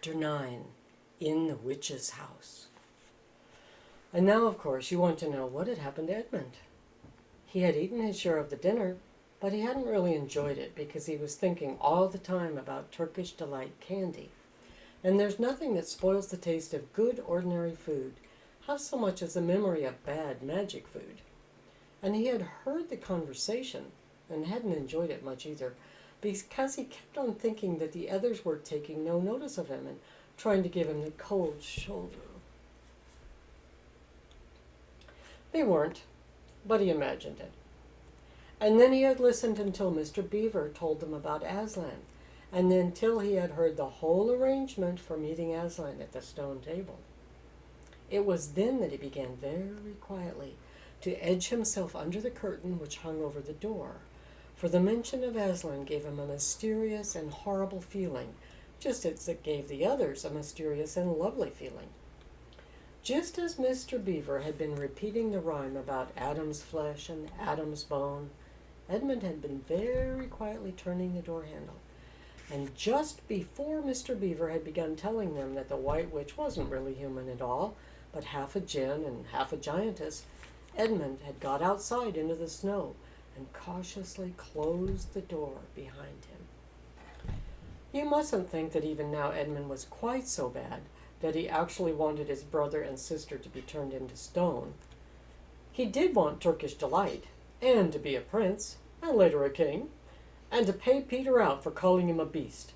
Chapter 9, In the Witch's House. And now, of course, you want to know what had happened to Edmund. He had eaten his share of the dinner, but he hadn't really enjoyed it because he was thinking all the time about Turkish Delight candy. And there's nothing that spoils the taste of good ordinary food, half so much as the memory of bad magic food. And he had heard the conversation and hadn't enjoyed it much either, because he kept on thinking that the others were taking no notice of him and trying to give him the cold shoulder. They weren't, but he imagined it. And then he had listened until Mr. Beaver told them about Aslan, and then till he had heard the whole arrangement for meeting Aslan at the stone table. It was then that he began very quietly to edge himself under the curtain which hung over the door, for the mention of Aslan gave him a mysterious and horrible feeling, just as it gave the others a mysterious and lovely feeling. Just as Mr. Beaver had been repeating the rhyme about Adam's flesh and Adam's bone, Edmund had been very quietly turning the door handle. And just before Mr. Beaver had begun telling them that the White Witch wasn't really human at all, but half a djinn and half a giantess, Edmund had got outside into the snow and cautiously closed the door behind him. You mustn't think that even now Edmund was quite so bad that he actually wanted his brother and sister to be turned into stone. He did want Turkish Delight, and to be a prince, and later a king, and to pay Peter out for calling him a beast.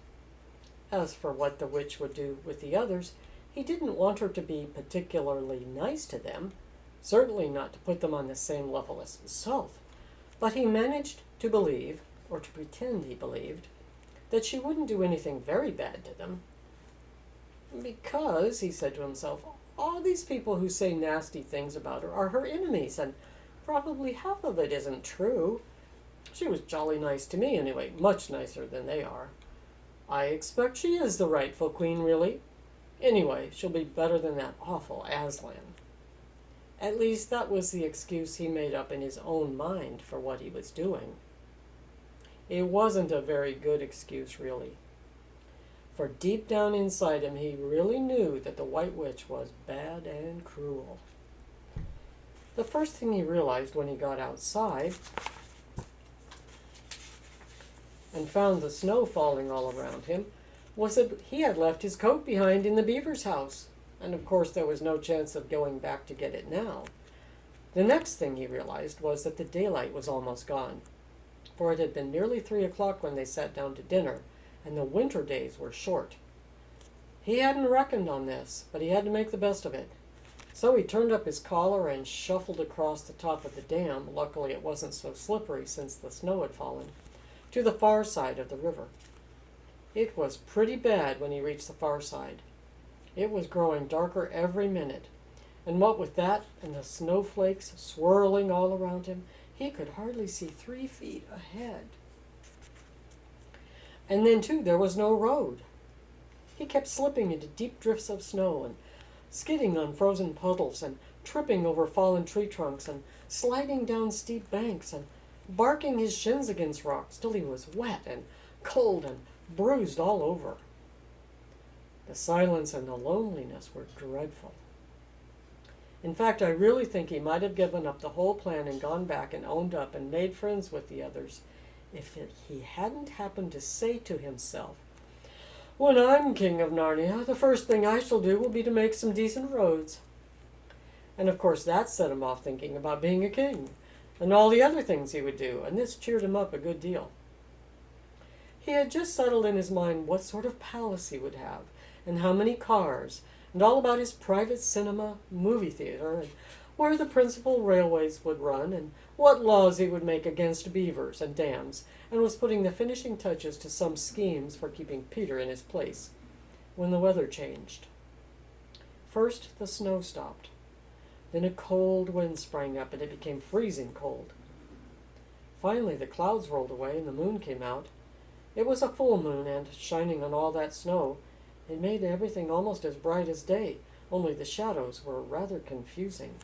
As for what the witch would do with the others, he didn't want her to be particularly nice to them, certainly not to put them on the same level as himself. But he managed to believe, or to pretend he believed, that she wouldn't do anything very bad to them. Because, he said to himself, all these people who say nasty things about her are her enemies, and probably half of it isn't true. She was jolly nice to me anyway, much nicer than they are. I expect she is the rightful queen, really. Anyway, she'll be better than that awful Aslan. At least that was the excuse he made up in his own mind for what he was doing. It wasn't a very good excuse, really. For deep down inside him, he really knew that the White Witch was bad and cruel. The first thing he realized when he got outside and found the snow falling all around him was that he had left his coat behind in the beaver's house. And of course there was no chance of going back to get it now. The next thing he realized was that the daylight was almost gone, for it had been nearly 3 o'clock when they sat down to dinner, and the winter days were short. He hadn't reckoned on this, but he had to make the best of it. So he turned up his collar and shuffled across the top of the dam, luckily it wasn't so slippery since the snow had fallen, to the far side of the river. It was pretty bad when he reached the far side. It was growing darker every minute, and what with that and the snowflakes swirling all around him, he could hardly see 3 feet ahead. And then, too, there was no road. He kept slipping into deep drifts of snow and skidding on frozen puddles and tripping over fallen tree trunks and sliding down steep banks and barking his shins against rocks till he was wet and cold and bruised all over. The silence and the loneliness were dreadful. In fact, I really think he might have given up the whole plan and gone back and owned up and made friends with the others if he hadn't happened to say to himself, "When I'm king of Narnia, the first thing I shall do will be to make some decent roads." And of course that set him off thinking about being a king and all the other things he would do, and this cheered him up a good deal. He had just settled in his mind what sort of palace he would have, and how many cars, and all about his private cinema, movie theater, and where the principal railways would run, and what laws he would make against beavers and dams, and was putting the finishing touches to some schemes for keeping Peter in his place, when the weather changed. First, the snow stopped. Then a cold wind sprang up, and it became freezing cold. Finally, the clouds rolled away, and the moon came out. It was a full moon, and, shining on all that snow, it made everything almost as bright as day, only the shadows were rather confusing.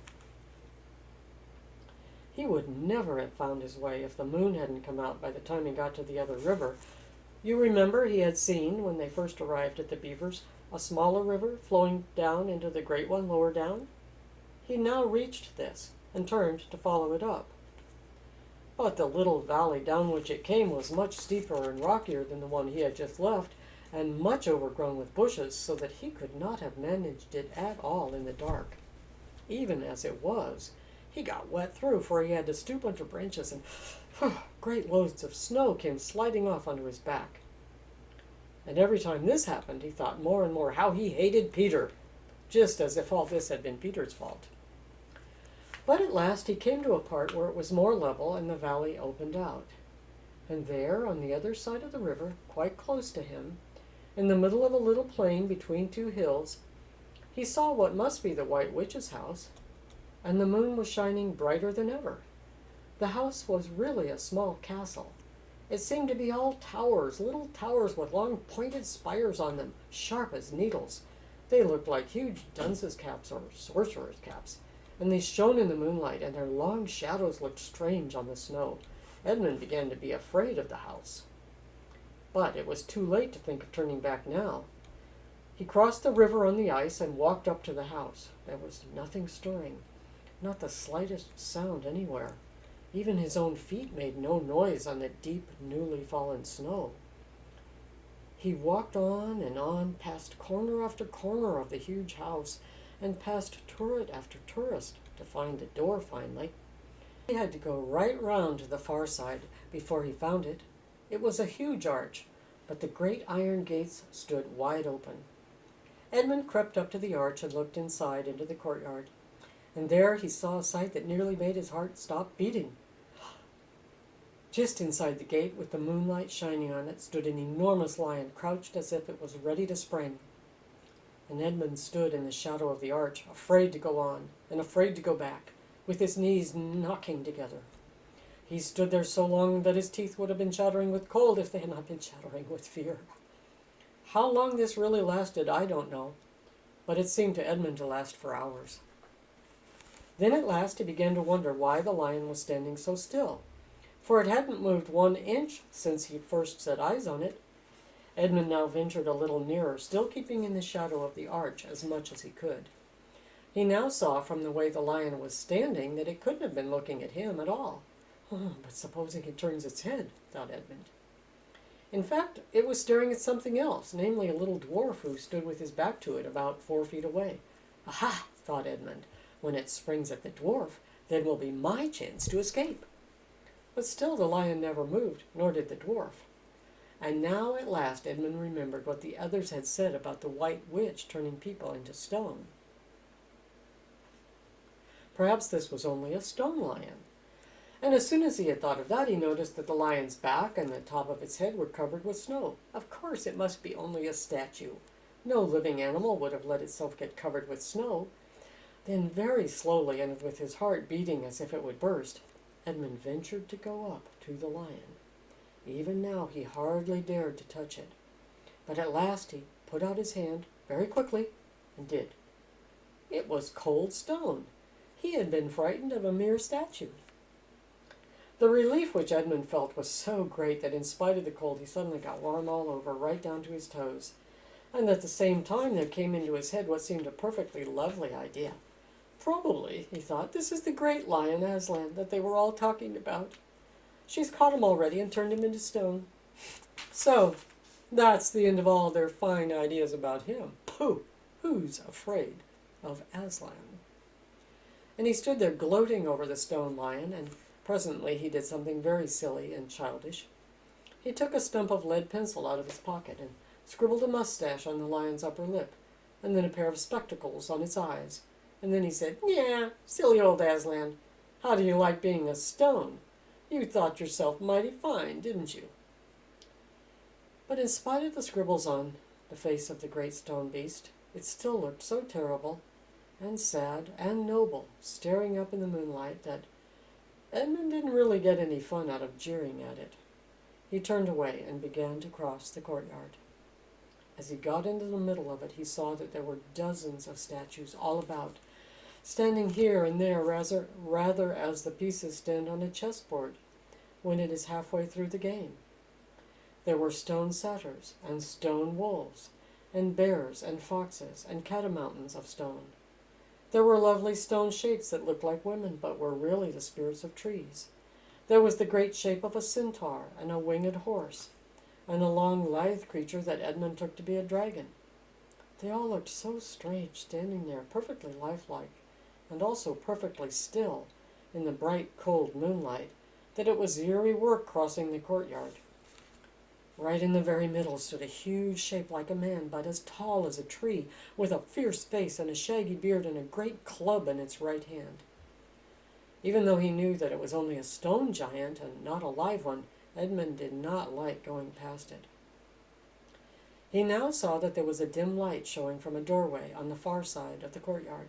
He would never have found his way if the moon hadn't come out by the time he got to the other river, You remember he had seen, when they first arrived at the beavers, a smaller river flowing down into the great one lower down? He now reached this and turned to follow it up. But the little valley down which it came was much steeper and rockier than the one he had just left, and much overgrown with bushes, so that he could not have managed it at all in the dark. Even as it was, he got wet through, for he had to stoop under branches, and great loads of snow came sliding off onto his back. And every time this happened, he thought more and more how he hated Peter, just as if all this had been Peter's fault. But at last he came to a part where it was more level and the valley opened out. And there, on the other side of the river, quite close to him, in the middle of a little plain between two hills, he saw what must be the White Witch's house, and the moon was shining brighter than ever. The house was really a small castle. It seemed to be all towers, little towers with long pointed spires on them, sharp as needles. They looked like huge dunce's caps or sorcerer's caps, and they shone in the moonlight, and their long shadows looked strange on the snow. Edmund began to be afraid of the house. But it was too late to think of turning back now. He crossed the river on the ice and walked up to the house. There was nothing stirring, not the slightest sound anywhere. Even his own feet made no noise on the deep, newly fallen snow. He walked on, past corner after corner of the huge house, and past turret after turret to find the door finally. He had to go right round to the far side before he found it. It was a huge arch, but the great iron gates stood wide open. Edmund crept up to the arch and looked inside into the courtyard, and there he saw a sight that nearly made his heart stop beating. Just inside the gate, with the moonlight shining on it, stood an enormous lion, crouched as if it was ready to spring. And Edmund stood in the shadow of the arch, afraid to go on, and afraid to go back, with his knees knocking together. He stood there so long that his teeth would have been chattering with cold if they had not been chattering with fear. How long this really lasted, I don't know, but it seemed to Edmund to last for hours. Then at last he began to wonder why the lion was standing so still, for it hadn't moved 1 inch since he first set eyes on it. Edmund now ventured a little nearer, still keeping in the shadow of the arch as much as he could. He now saw from the way the lion was standing that it couldn't have been looking at him at all. But supposing it turns its head, thought Edmund. In fact, it was staring at something else, namely a little dwarf who stood with his back to it about 4 feet away. Aha, thought Edmund, when it springs at the dwarf, then will be my chance to escape. But still the lion never moved, nor did the dwarf. And now at last Edmund remembered what the others had said about the White Witch turning people into stone. Perhaps this was only a stone lion. And as soon as he had thought of that, he noticed that the lion's back and the top of its head were covered with snow. Of course, it must be only a statue. No living animal would have let itself get covered with snow. Then very slowly, and with his heart beating as if it would burst, Edmund ventured to go up to the lion. Even now he hardly dared to touch it. But at last he put out his hand very quickly and did. It was cold stone. He had been frightened of a mere statue. The relief which Edmund felt was so great that in spite of the cold he suddenly got warm all over, right down to his toes. And at the same time there came into his head what seemed a perfectly lovely idea. Probably, he thought, this is the great lion Aslan that they were all talking about. She's caught him already and turned him into stone. So, that's the end of all their fine ideas about him. Pooh! Who's afraid of Aslan? And he stood there gloating over the stone lion, and presently he did something very silly and childish. He took a stump of lead pencil out of his pocket and scribbled a mustache on the lion's upper lip, and then a pair of spectacles on its eyes. And then he said, "Yeah, silly old Aslan, how do you like being a stone? You thought yourself mighty fine, didn't you?" But in spite of the scribbles on the face of the great stone beast, it still looked so terrible and sad and noble, staring up in the moonlight, that Edmund didn't really get any fun out of jeering at it. He turned away and began to cross the courtyard. As he got into the middle of it, he saw that there were dozens of statues all about, standing here and there rather as the pieces stand on a chessboard when it is halfway through the game. There were stone satyrs and stone wolves, and bears and foxes and catamountains of stone. There were lovely stone shapes that looked like women, but were really the spirits of trees. There was the great shape of a centaur and a winged horse, and a long, lithe creature that Edmund took to be a dragon. They all looked so strange, standing there, perfectly lifelike, and also perfectly still, in the bright, cold moonlight, that it was eerie work crossing the courtyard. Right in the very middle stood a huge shape like a man, but as tall as a tree, with a fierce face and a shaggy beard and a great club in its right hand. Even though he knew that it was only a stone giant and not a live one, Edmund did not like going past it. He now saw that there was a dim light showing from a doorway on the far side of the courtyard.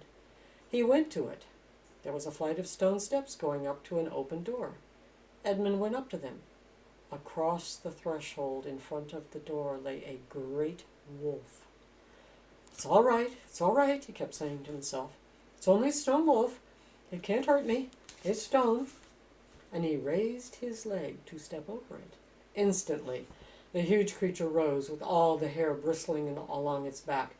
He went to it. There was a flight of stone steps going up to an open door. Edmund went up to them. Across the threshold in front of the door lay a great wolf. It's all right, he kept saying to himself. It's only a stone wolf. It can't hurt me. It's stone. And he raised his leg to step over it. Instantly, the huge creature rose with all the hair bristling along its back,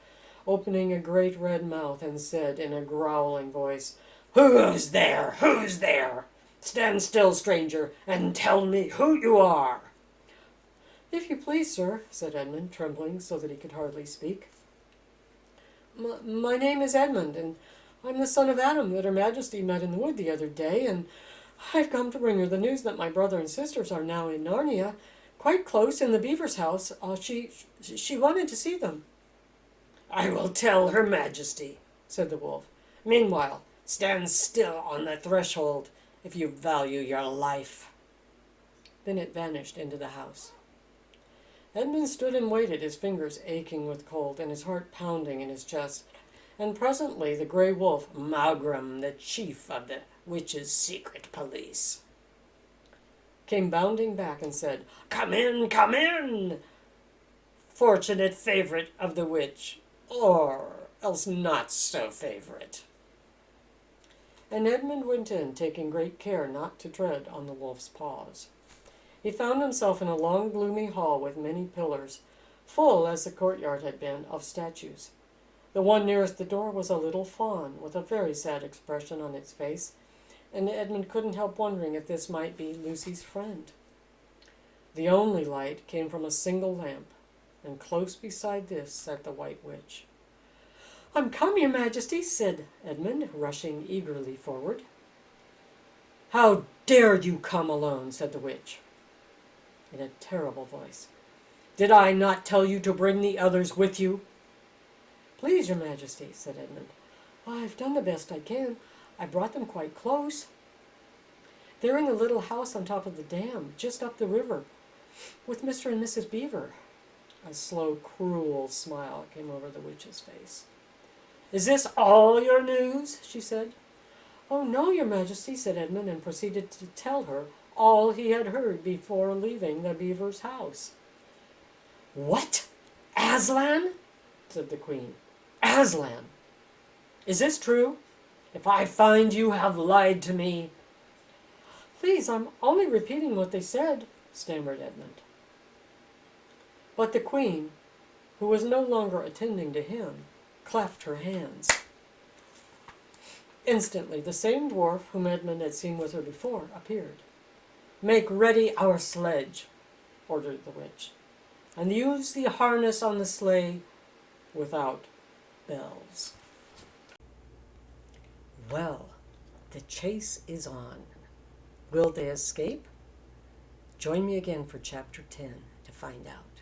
opening a great red mouth, and said in a growling voice, "Who's there? Who's there? Stand still, stranger, and tell me who you are." "If you please, sir," said Edmund, trembling so that he could hardly speak. My name is Edmund, and I'm the son of Adam that Her Majesty met in the wood the other day, and I've come to bring her the news that my brother and sisters are now in Narnia, quite close in the beaver's house. She wanted to see them." "I will tell Her Majesty," said the wolf. "Meanwhile, stand still on the threshold if you value your life." Then it vanished into the house. Edmund stood and waited, his fingers aching with cold and his heart pounding in his chest. And presently the gray wolf, Maugrim, the chief of the witches' secret police, came bounding back and said, come in, fortunate favorite of the witch, or else not so favorite." And Edmund went in, taking great care not to tread on the wolf's paws. He found himself in a long, gloomy hall with many pillars, full, as the courtyard had been, of statues. The one nearest the door was a little fawn, with a very sad expression on its face, and Edmund couldn't help wondering if this might be Lucy's friend. The only light came from a single lamp, and close beside this sat the White Witch. "I'm come, Your Majesty," said Edmund, rushing eagerly forward. "How dare you come alone?" said the witch, in a terrible voice. "Did I not tell you to bring the others with you?" "Please, Your Majesty," said Edmund, "I've done the best I can. I brought them quite close. They're in the little house on top of the dam, just up the river, with Mr. and Mrs. Beaver." A slow, cruel smile came over the witch's face. "Is this all your news?" she said. "Oh, no, Your Majesty," said Edmund, and proceeded to tell her all he had heard before leaving the beaver's house. "What? Aslan?" said the queen. "Aslan? Is this true? If I find you have lied to me—" "Please, I'm only repeating what they said," stammered Edmund. But the queen, who was no longer attending to him, clapped her hands. Instantly, the same dwarf whom Edmund had seen with her before appeared. "Make ready our sledge," ordered the witch, "and use the harness on the sleigh without bells." Well, the chase is on. Will they escape? Join me again for Chapter 10 to find out.